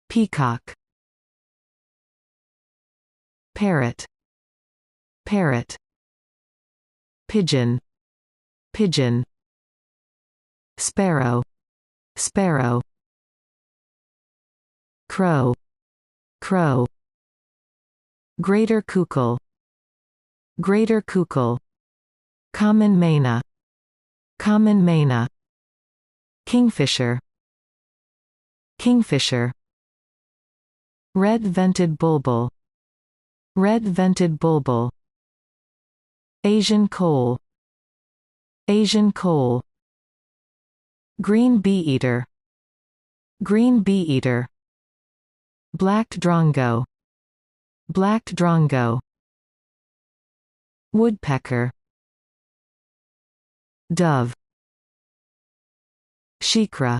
peacock, parrot, parrot, pigeon, pigeon, sparrow, sparrow, crow, crow, greater kukul, greater kukul, common maina, common maina, kingfisher, kingfisher, red-vented bulbul, red-vented bulbul, Asian cole, Asian cole, green bee-eater, green bee-eater, black drongo, black drongo, woodpecker, dove, shikra,